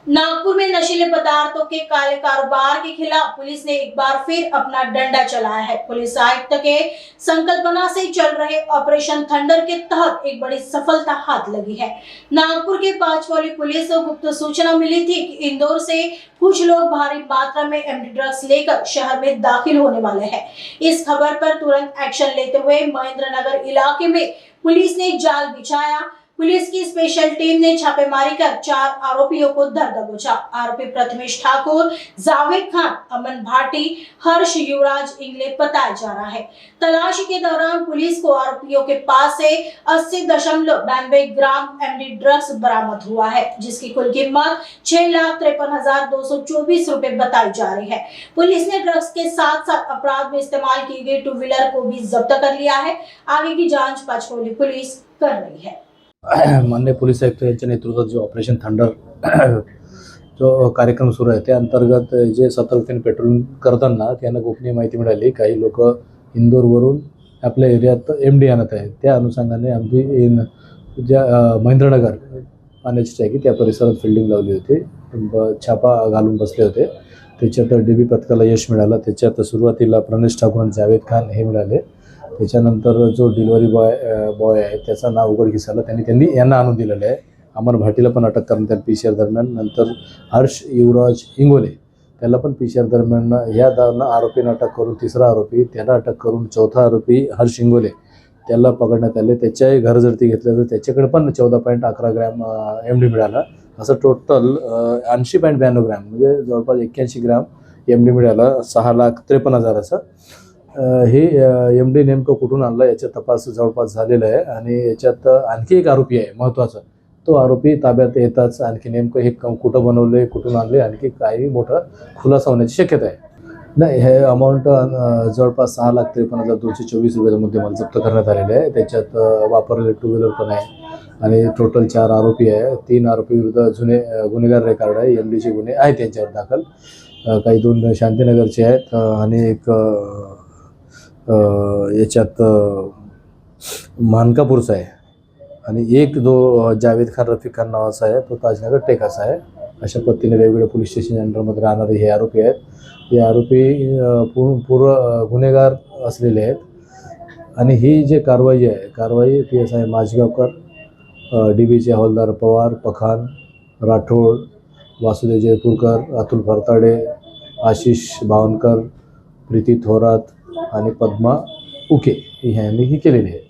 नागपुर में नशीले पदार्थों के काले कारोबार के खिलाफ पुलिस ने एक बार फिर अपना डंडा चलाया है। पुलिस आयुक्त के संकल्पना से चल रहे ऑपरेशन थंडर के तहत एक बड़ी सफलता हाथ लगी है। नागपुर के पांचपोली पुलिस को गुप्त सूचना मिली थी कि इंदौर से कुछ लोग भारी मात्रा में एमडी ड्रग्स लेकर शहर में दाखिल होने वाले हैं। इस खबर पर तुरंत एक्शन लेते हुए महेंद्रनगर इलाके में पुलिस ने जाल बिछाया। पुलिस की स्पेशल टीम ने छापेमारी कर 4 आरोपियों को धर दबोचा। आरोपी प्रथमेश ठाकुर, जावेद खान, अमन भाटी, हर्ष युवराज इंगले बताया जा रहा है। तलाशी के दौरान पुलिस को आरोपियों के पास से 80.92 ग्राम एमडी ड्रग्स बरामद हुआ है, जिसकी कुल कीमत 6,53,224 रुपए बताई जा रही है। पुलिस ने ड्रग्स के साथ साथ अपराध में इस्तेमाल की गई 2 व्हीलर को भी जब्त कर लिया है। आगे की जाँच पांचपोली पुलिस कर रही है। माननीय पोलीस आयुक्त यांच्या नेतृत्वात जो ऑपरेशन थंडर जो कार्यक्रम सुरू आहे त्या अंतर्गत जे सतर्कतेने पेट्रोलिंग करताना त्यांना गोपनीय माहिती मिळाली काही लोक इंदोरवरून आपल्या एरियात एमडी आणत आहेत। त्या अनुषंगाने आम्ही ज्या महेंद्रनगर पाण्याची टाकी त्या परिसरात फिल्डिंग लावली होती, छापा घालून बसले होते। त्याच्यात डीबी पथकाला यश मिळालं। त्याच्यात सुरुवातीला प्रणेश ठाकूर आणि जावेद खान हे मिळाले। त्याच्यानंतर जो डिलिव्हरी बॉय आहे त्याचं नाव उघडकीस आलं, त्यांनी यांना आणून दिलेलं आहे। अमर भाटीला पण अटक करण्यात आली पीसीआर दरम्यान। नंतर हर्ष युवराज इंगोले त्याला पण पीसीआर दरम्यान या आरोपींना अटक करून तिसरा आरोपी त्याला अटक करून चौथा आरोपी हर्ष इंगोले त्याला पकडण्यात आले। त्याच्याही घरजडती घेतलं तर त्याच्याकडे पण 14.11 ग्रॅम एमडी मिळाला। असं टोटल 80.92 ग्रॅम म्हणजे जवळपास 81 ग्रॅम एमडी मिळाला। 6,53,000 असं हे एमडी नेमकं कुठून आणलं याचा तपास जवळपास झालेला आहे। आणि याच्यात आणखी एक आरोपी आहे महत्त्वाचा, तो आरोपी ताब्यात येताच आणखी नेमकं हे कुठं बनवले कुठून आणले आणखी काही मोठा खुलासा होण्याची शक्यता आहे। नाही, हे अमाऊंट जवळपास 6,53,224 रुपयाचा मुद्देमाल जप्त करण्यात आलेले आहे। त्याच्यात वापरलेले 2 व्हीलर पण आहे आणि टोटल 4 आरोपी आहे। 3 आरोपी विरुद्ध जुने गुन्हेगार रेकॉर्ड आहे, एमडीचे गुन्हे आहेत त्यांच्यावर दाखल। काही 2 शांतीनगरचे आहेत आणि एक याच्यात मानकापूरचा आहे आणि एक जो जावेद खान रफिक खान नावाचा आहे तो ताजनगर टेकाचा आहे। अशा पद्धतीने वेगवेगळ्या पोलीस स्टेशन अंडरमध्ये राहणारे हे आरोपी आहेत। हे आरोपी पूर्व गुन्हेगार असलेले आहेत आणि ही जे कारवाई आहे कारवाई PSI माझगावकर, DBचे हवालदार पवार, पखान, राठोड, वासुदेव जयपूरकर, अतुल फरताडे, आशिष बावनकर, प्रीती थोरात आणि पद्मा उके यांनी ही केलेली आहे।